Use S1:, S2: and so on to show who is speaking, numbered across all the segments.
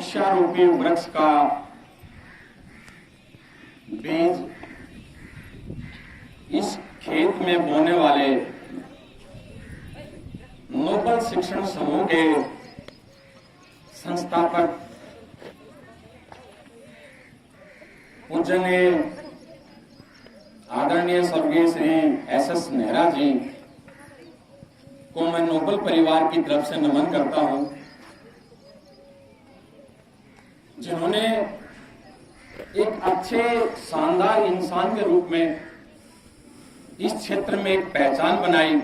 S1: शिक्षा रूपी वृक्ष का बीज इस खेत में बोने वाले नोबल शिक्षण समूह के संस्थापक पूजनीय आदरणीय स्वर्गीय श्री एस नेहरा जी को मैं नोबल परिवार की तरफ से नमन करता हूं, जिन्होंने एक अच्छे शानदार इंसान के रूप में इस क्षेत्र में एक पहचान बनाई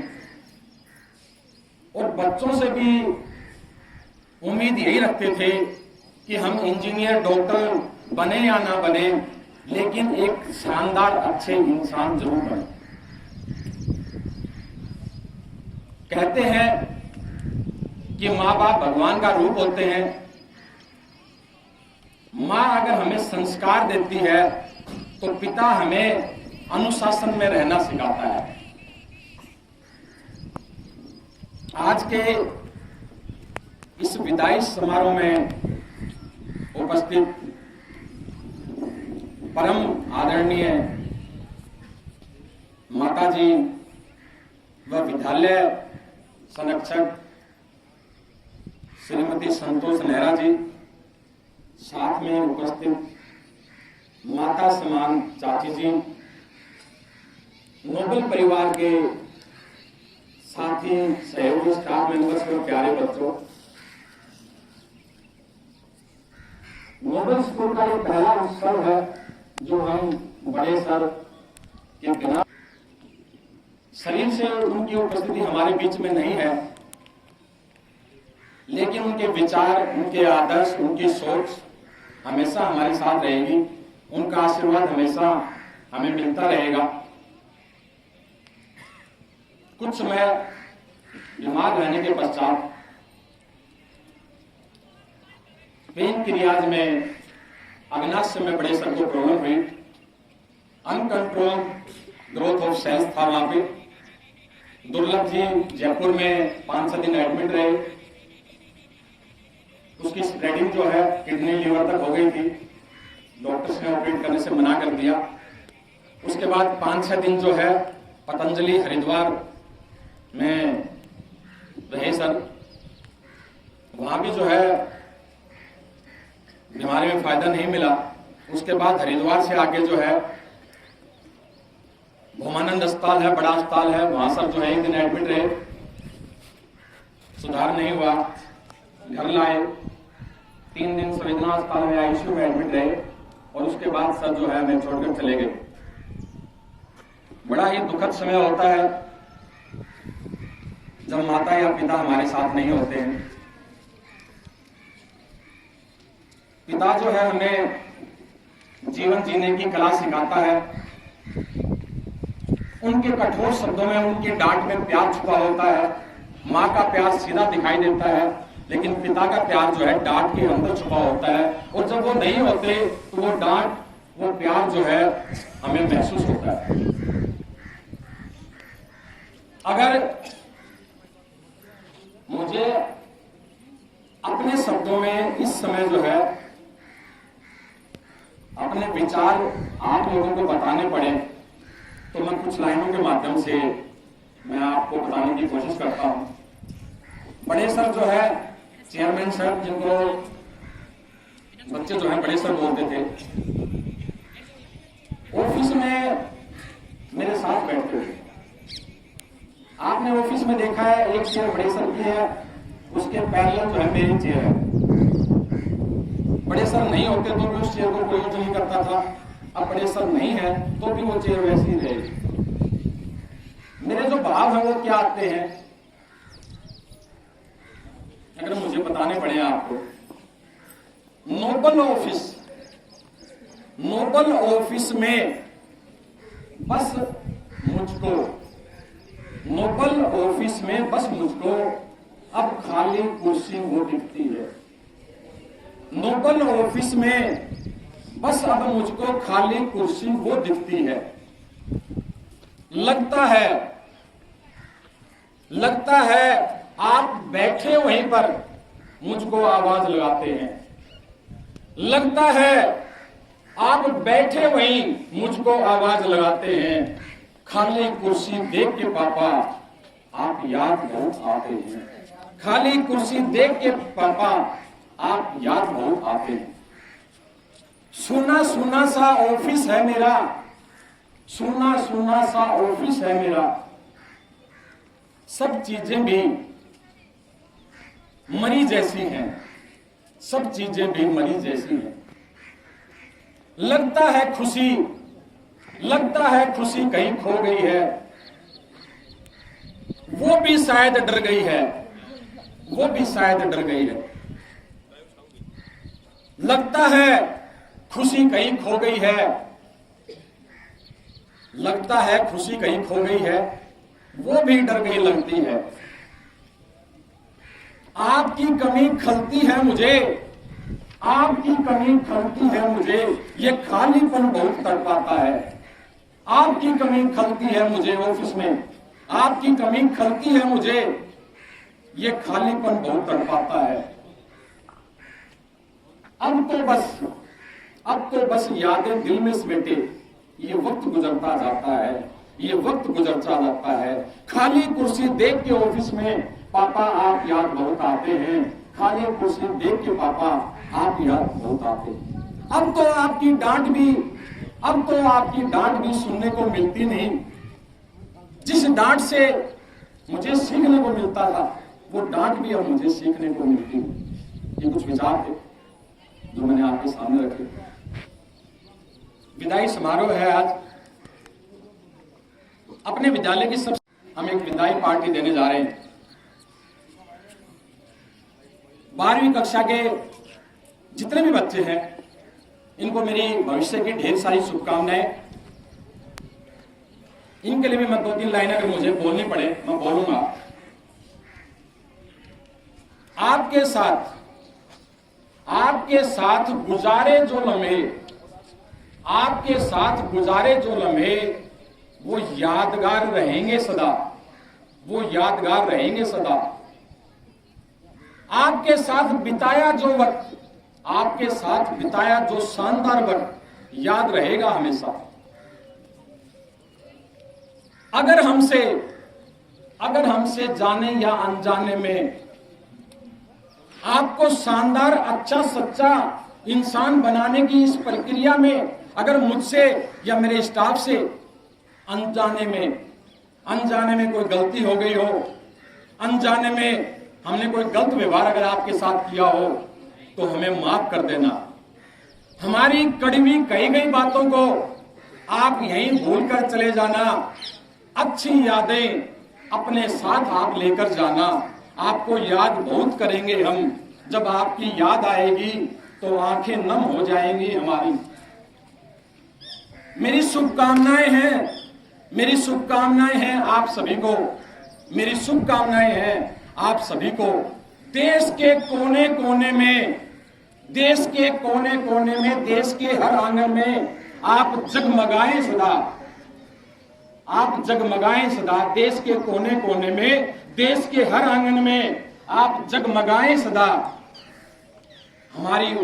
S1: और बच्चों से भी उम्मीद यही रखते थे कि हम इंजीनियर डॉक्टर बने या ना बने, लेकिन एक शानदार अच्छे इंसान जरूर बने। कहते हैं कि माँ बाप भगवान का रूप होते हैं। माँ अगर हमें संस्कार देती है तो पिता हमें अनुशासन में रहना सिखाता है। आज के इस विदाई समारोह में उपस्थित परम आदरणीय माताजी व विद्यालय संरक्षक श्रीमती संतोष नेहरा जी, साथ में उपस्थित माता समान चाची जी, नोबल परिवार के साथी सहयोगी स्टाफ मेंबर्स और प्यारे बच्चों, नोबल स्कूल का ये पहला उत्सव है जो हम बड़े सर के बिना शरीर से उनकी उपस्थिति हमारे बीच में नहीं है, लेकिन उनके विचार, उनके आदर्श, उनकी सोच हमेशा हमारे साथ रहेगी। उनका आशीर्वाद हमेशा हमें मिलता रहेगा। कुछ समय बीमार रहने के पश्चात पेन क्रियाज में अग्नाशय में बड़े सर को प्रॉब्लम हुई। अनकंट्रोल ग्रोथ ऑफ सेल्स था वहां पे। दुर्लभ जी जयपुर में 5-6 दिन एडमिट रहे। उसकी स्प्रेडिंग जो है किडनी लीवर तक हो गई थी। डॉक्टर्स ने ऑपरेट करने से मना कर दिया। उसके बाद 5-6 दिन जो है पतंजलि हरिद्वार में रहे सर। वहां भी जो है बीमारी में फायदा नहीं मिला। उसके बाद हरिद्वार से आगे जो है भूमानंद अस्पताल है, बड़ा अस्पताल है, वहां सर जो है 1 दिन एडमिट रहे। सुधार नहीं हुआ, घर लाए। 3 दिन संवेदना अस्पताल में आईसीयू में एडमिट रहे और उसके बाद सर जो है हमें छोड़कर चले गए। बड़ा ही दुखद समय होता है जब माता या पिता हमारे साथ नहीं होते हैं। पिता जो है हमें जीवन जीने की कला सिखाता है। उनके कठोर शब्दों में, उनकी डांट में प्यार छुपा होता है। माँ का प्यार सीधा दिखाई देता है, लेकिन पिता का प्यार जो है डांट के अंदर छुपा होता है। और जब वो नहीं होते तो वो डांट, वो प्यार जो है हमें महसूस होता है। अगर मुझे अपने शब्दों में इस समय जो है अपने विचार आप लोगों को बताने पड़े तो मैं कुछ लाइनों के माध्यम से मैं आपको बताने की कोशिश करता हूं। बड़े सर जो है चेयरमैन सर, जिनको बच्चे जो है बड़े सर बोलते थे, ऑफिस में मेरे साथ बैठते थे। आपने ऑफिस में देखा है एक चेयर बड़े सर की है, उसके पैरेलल जो है मेरी चेयर है। बड़े सर नहीं होते तो भी उस चेयर को कोई यूज नहीं करता था। अब बड़े सर नहीं है तो भी वो चेयर वैसी ही रहेगी। मेरे जो भाव है वो क्या आते हैं, अगर मुझे बताने पड़े आपको। नोबल ऑफिस में बस मुझको, नोबल ऑफिस में बस मुझको अब खाली कुर्सी वो दिखती है। नोबल ऑफिस में बस अब मुझको खाली कुर्सी वो दिखती है। लगता है आप बैठे वहीं पर मुझको आवाज लगाते हैं। लगता है आप बैठे वहीं मुझको आवाज लगाते हैं, खाली कुर्सी देख के पापा आप याद बहुत आते हैं, खाली कुर्सी देख के पापा आप याद बहुत आते हैं। सुना सुना सा ऑफिस है मेरा, सुना सुना सा ऑफिस है मेरा, सब चीजें भी मरी जैसी हैं, सब चीजें भी मरी जैसी हैं। लगता है खुशी, लगता है खुशी कहीं खो गई है, वो भी शायद डर गई है, वो भी शायद डर गई है। लगता है खुशी कहीं खो गई है, लगता है खुशी कहीं खो गई है, वो भी डर गई लगती है। आपकी कमी खलती है मुझे, आपकी कमी खलती है मुझे, ये खालीपन बहुत तड़पाता है। आपकी कमी खलती है मुझे ऑफिस में, आपकी कमी खलती है मुझे, ये खालीपन बहुत तड़पाता है। अब तो बस यादें दिल में समेटे, ये वक्त गुजरता जाता है, ये वक्त गुजरता जाता है। खाली कुर्सी देख के ऑफिस में पापा आप याद बहुत आते हैं, खाली कुर्सी देख के पापा आप याद बहुत आते हैं। अब तो आपकी डांट भी सुनने को मिलती नहीं। जिस डांट से मुझे सीखने को मिलता था, वो डांट भी अब मुझे सीखने को मिलती है। ये कुछ विचार थे जो मैंने आपके सामने रखे। विदाई समारोह है आज अपने विद्यालय की। सब हम एक विदाई पार्टी देने जा रहे हैं। 12वीं कक्षा के जितने भी बच्चे हैं, इनको मेरी भविष्य की ढेर सारी शुभकामनाएं। इनके लिए भी मैं 2-3 लाइनें अगर मुझे बोलनी पड़े मैं बोलूंगा। आपके साथ गुजारे जो लम्हे, आपके साथ गुजारे जो लम्हे, वो यादगार रहेंगे सदा, वो यादगार रहेंगे सदा। आपके साथ बिताया जो वक्त, आपके साथ बिताया जो शानदार वक्त याद रहेगा हमेशा। अगर हमसे जाने या अनजाने में आपको शानदार अच्छा सच्चा इंसान बनाने की इस प्रक्रिया में अगर मुझसे या मेरे स्टाफ से अनजाने में कोई गलती हो गई हो, अनजाने में हमने कोई गलत व्यवहार अगर आपके साथ किया हो, तो हमें माफ कर देना। हमारी कड़वी कही गई बातों को आप यहीं भूलकर चले जाना। अच्छी यादें अपने साथ आप लेकर जाना। आपको याद बहुत करेंगे हम, जब आपकी याद आएगी तो आंखें नम हो जाएंगी हमारी। मेरी शुभकामनाएं हैं आप सभी को, मेरी शुभकामनाएं हैं आप सभी को। देश के कोने कोने में, देश के कोने कोने में, देश के हर आंगन में आप जगमगाएं सदा, आप जगमगाएं सदा। देश के कोने कोने में, देश के हर आंगन में आप जगमगाएं सदा। हमारी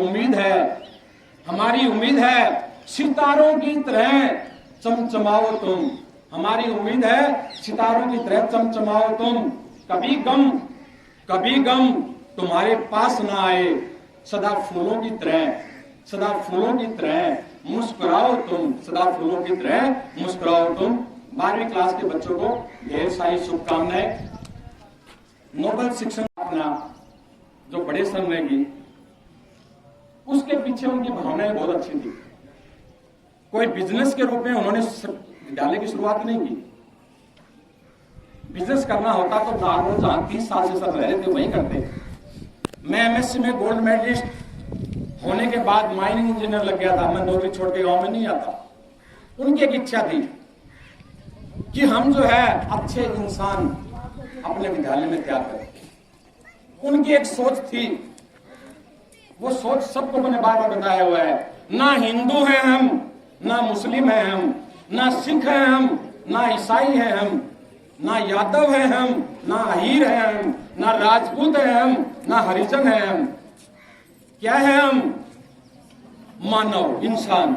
S1: उम्मीद है सितारों की तरह चमचमाओ तुम। हमारी उम्मीद है सितारों की तरह चमचमाओ तुम। कभी गम तुम्हारे पास ना आए। सदा फूलों की तरह मुस्कुराओ तुम, सदा फूलों की तरह मुस्कुराओ तुम। 12वीं क्लास के बच्चों को ढेर सारी शुभकामनाएं। नोबल शिक्षण अपना जो बड़े सर ने की, उसके पीछे उनकी भावनाएं बहुत अच्छी थी। कोई बिजनेस के रूप में उन्होंने विद्यालय की शुरुआत नहीं की। बिजनेस करना होता तो नागौर जहां 30 साल से सर रहे थे वही करते। मैं एमएससी में गोल्ड मेडलिस्ट होने के बाद माइनिंग इंजीनियर लग गया था। मैं नौकरी छोड़ के गांव में नहीं आता। उनकी एक इच्छा थी कि हम जो है अच्छे इंसान अपने विद्यालय में तैयार करें। उनकी एक सोच थी, वो सोच सबको मैंने बार बार बताया हुआ है। ना हिंदू हैं हम, ना मुस्लिम हैं हम, ना सिख हैं हम, ना ईसाई हैं हम, ना यादव हैं हम, ना अहीर हैं हम, ना राजपूत हैं हम, ना हरिजन हैं हम। क्या है हम? मानव, इंसान,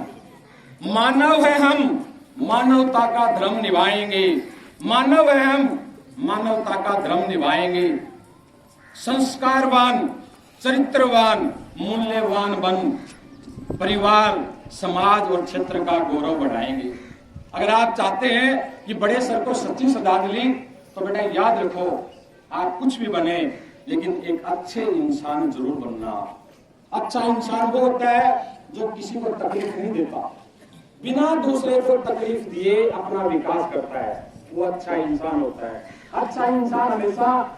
S1: मानव है हम, मानवता का धर्म निभाएंगे। मानव है हम, मानवता का धर्म निभाएंगे। संस्कारवान, चरित्रवान, मूल्यवान बन परिवार, समाज और क्षेत्र का गौरव बढ़ाएंगे। अगर आप चाहते हैं कि बड़े सर को सच्ची श्रद्धांजलि, तो बेटा याद रखो, आप कुछ भी बने लेकिन एक अच्छे इंसान जरूर बनना। अच्छा इंसान वो होता है जो किसी को तकलीफ नहीं देता, बिना दूसरे को तकलीफ दिए अपना विकास करता है, वो अच्छा इंसान होता है। अच्छा इंसान हमेशा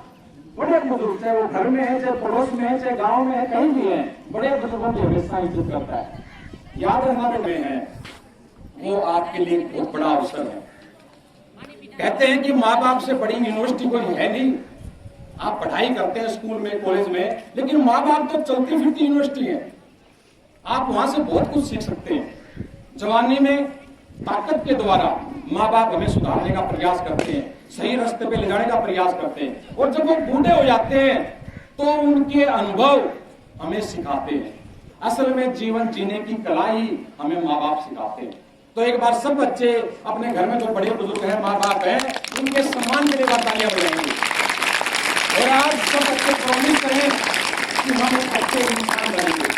S1: बड़े बुजुर्ग, चाहे वो घर में है, चाहे पड़ोस में है, चाहे गांव में है, कहीं भी है, बड़े बुजुर्गों की हमेशा इज्जत करता है। याद रखना बेटे है, वो आपके लिए बहुत बड़ा अवसर है। कहते हैं कि माँ बाप से बड़ी यूनिवर्सिटी कोई है नहीं। आप पढ़ाई करते हैं स्कूल में, कॉलेज में, लेकिन माँ बाप तो चलती फिरती यूनिवर्सिटी है। आप वहां से बहुत कुछ सीख सकते हैं। जवानी में ताकत के द्वारा माँ बाप हमें सुधारने का प्रयास करते हैं, सही रास्ते पे ले जाने का प्रयास करते हैं, और जब वो बूढ़े हो जाते हैं तो उनके अनुभव हमें सिखाते हैं। असल में जीवन जीने की कला ही हमें माँ बाप सिखाते हैं। तो एक बार सब बच्चे अपने घर में जो बड़े बुजुर्ग हैं, माँ बाप हैं, उनके सम्मान के लिए तालियां बजाएंगे। और आज सब बच्चे प्रॉमिस करें कि हम एक अच्छे इंसान बनेंगे।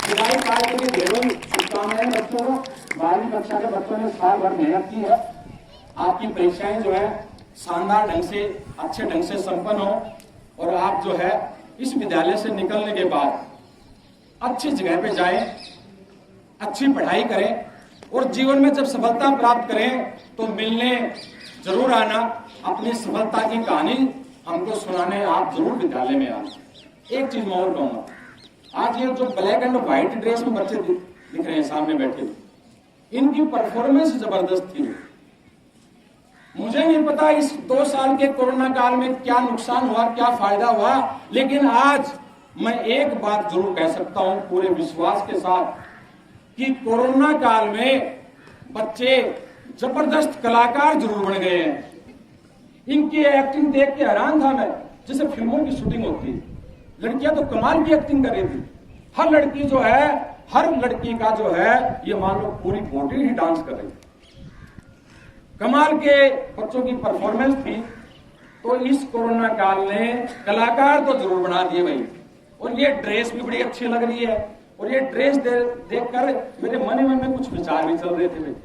S1: विदाई काल के लिए ढेरों शुभकामनाएं बच्चों को। 12वीं कक्षा के बच्चों ने साल भर मेहनत की है। आपकी परीक्षाएं जो है शानदार ढंग से, अच्छे ढंग से संपन्न हो, और आप जो है इस विद्यालय से निकलने के बाद अच्छी जगह पे जाएं, अच्छी पढ़ाई करें, और जीवन में जब सफलता प्राप्त करें तो मिलने जरूर आना। अपनी सफलता की कहानी हमको सुनाने आप जरूर विद्यालय में आना। एक चीज मैं और कहूंगा, आज ये जो ब्लैक एंड व्हाइट ड्रेस में बच्चे दिख रहे हैं सामने बैठे, इनकी परफॉर्मेंस जबरदस्त थी। मुझे नहीं पता इस 2 साल के कोरोना काल में क्या नुकसान हुआ, क्या फायदा हुआ, लेकिन आज मैं एक बात जरूर कह सकता हूं पूरे विश्वास के साथ कि कोरोना काल में बच्चे जबरदस्त कलाकार जरूर बन गए हैं। इनकी एक्टिंग देख के हैरान था मैं, जैसे फिल्मों की शूटिंग होती है। लड़कियां तो कमाल की एक्टिंग कर रही थी। हर लड़की जो है, हर लड़की का जो है, ये मान लो पूरी बॉडी ही डांस कर रही थी। कमाल के बच्चों की परफॉर्मेंस थी। तो इस कोरोना काल ने कलाकार तो जरूर बना दिए भाई। और ये ड्रेस भी बड़ी अच्छी लग रही है, और ये ड्रेस देखकर मेरे मन में कुछ विचार भी चल रहे थे भाई।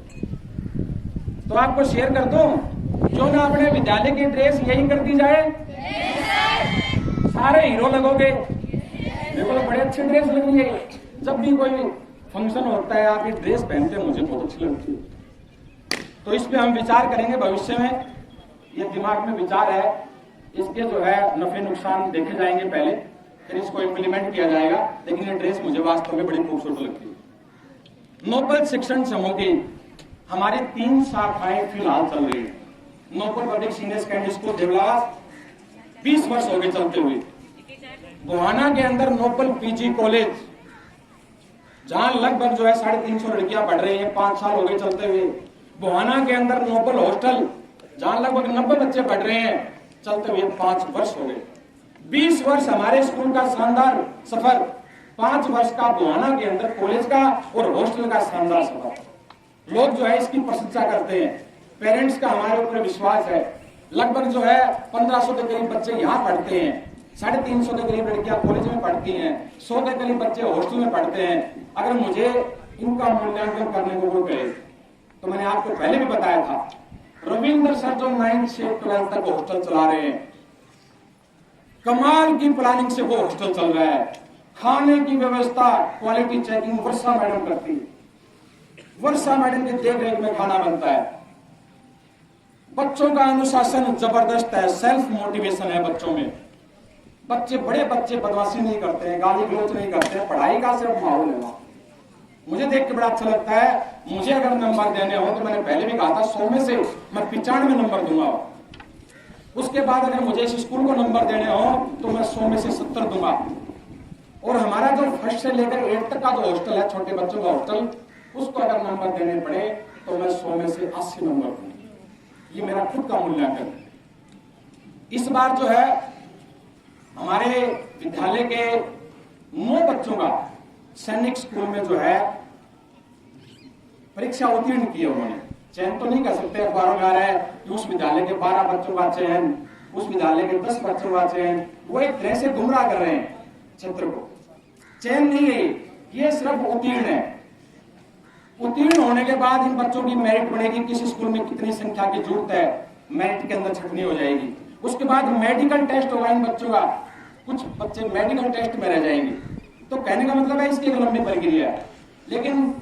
S1: तो आपको शेयर कर दूं, क्यों ना अपने विद्यालय की ड्रेस यही कर दी जाए, सारे हीरो लगोगे। मेरे को बड़े अच्छे ड्रेस लग रही है। जब भी कोई फंक्शन होता है आप ये ड्रेस पहनते हैं, मुझे बहुत अच्छी लगती है। तो इस पे हम विचार करेंगे भविष्य में। ये दिमाग में विचार है, इसके जो है नफे नुकसान देखे जाएंगे पहले, फिर इसको इम्प्लीमेंट किया जाएगा। लेकिन ये ड्रेस मुझे वास्तव में बड़ी खूबसूरत लगती है। नोबल शिक्षण समूह की हमारी 3 शाखाएं फिलहाल चल रही है। Noble public senior secondary school Devlas 20 वर्ष हो गए चलते हुए। गोहाना के अंदर नोबल पीजी कॉलेज, जहां लगभग जो है 350 लड़कियां पढ़ रही हैं, 5 साल हो गए चलते हुए। गोहाना के अंदर नोबल हॉस्टल, जहां लगभग 90 बच्चे पढ़ रहे हैं, चलते हुए 5 वर्ष हो गए। 20 वर्ष हमारे स्कूल का शानदार सफर, 5 वर्ष का गोहाना के अंदर कॉलेज का और हॉस्टल का शानदार सफर। लोग जो है इसकी प्रशंसा करते हैं। पेरेंट्स का हमारे ऊपर विश्वास है। लगभग जो है 1500 के करीब बच्चे यहाँ पढ़ते हैं, 350 के करीब लड़कियां कॉलेज में पढ़ती हैं, 100 के करीब बच्चे हॉस्टल में पढ़ते हैं। अगर मुझे इनका मूल्यांकन करने को कोई कहे तो मैंने आपको पहले भी बताया था, रविंद्र सर जो 9th से 12th तक हॉस्टल चला रहे हैं, कमाल की प्लानिंग से वो हॉस्टल चल रहा है। खाने की व्यवस्था, क्वालिटी चेकिंग वर्षा मैडम करती है। वर्षा मैडम के देख रेख में खाना बनता है। बच्चों का अनुशासन जबरदस्त है, सेल्फ मोटिवेशन है बच्चों में। बड़े बच्चे बदमाशी नहीं करते हैं, गाली गलौज नहीं करते हैं, पढ़ाई का सिर्फ माहौल है। मुझे देख के बड़ा अच्छा लगता है। मुझे अगर नंबर देने हो तो मैंने पहले भी कहा था 100 में से मैं 95 नंबर दूंगा। उसके बाद अगर मुझे इस स्कूल को नंबर देने हो तो मैं 100 में से 70 दूंगा। और हमारा जो 1st से लेकर 8th तक का जो हॉस्टल है, छोटे बच्चों का हॉस्टल, उसको अगर नंबर देने पड़े तो मैं 100 में से 80 नंबर दूंगा। ये मेरा खुद का मूल्यांकन। इस बार जो है हमारे विद्यालय के 9 बच्चों का सैनिक स्कूल में जो है परीक्षा उत्तीर्ण की है उन्होंने। चयन तो नहीं कर सकते, अखबारों में आ रहा है कि उस विद्यालय के 12 बच्चों का चयन, उस विद्यालय के 10 बच्चों का चयन। वो एक तरह से गुमराह कर रहे हैं छात्र को। चयन नहीं है ये सिर्फ उत्तीर्ण है। उत्तीर्ण होने के बाद इन बच्चों की मेरिट बढ़ेगी, किसी स्कूल में कितनी संख्या की जरूरत है, मेरिट के अंदर छटनी हो जाएगी। उसके बाद मेडिकल टेस्ट होगा इन बच्चों का, कुछ बच्चे मेडिकल टेस्ट में रह जाएंगे। तो कहने का मतलब है इसकी एक लंबी प्रक्रिया है। लेकिन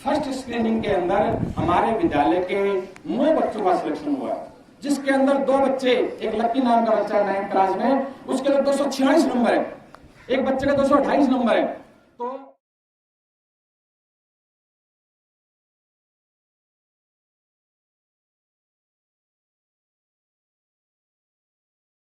S1: फर्स्ट स्क्रीनिंग के अंदर हमारे विद्यालय के 9 बच्चों का सिलेक्शन हुआ, जिसके अंदर 2 बच्चे, एक लक्की नाम का बच्चा 9th क्लास में, उसके लिए 246 नंबर है, एक बच्चे का 228 नंबर है। तो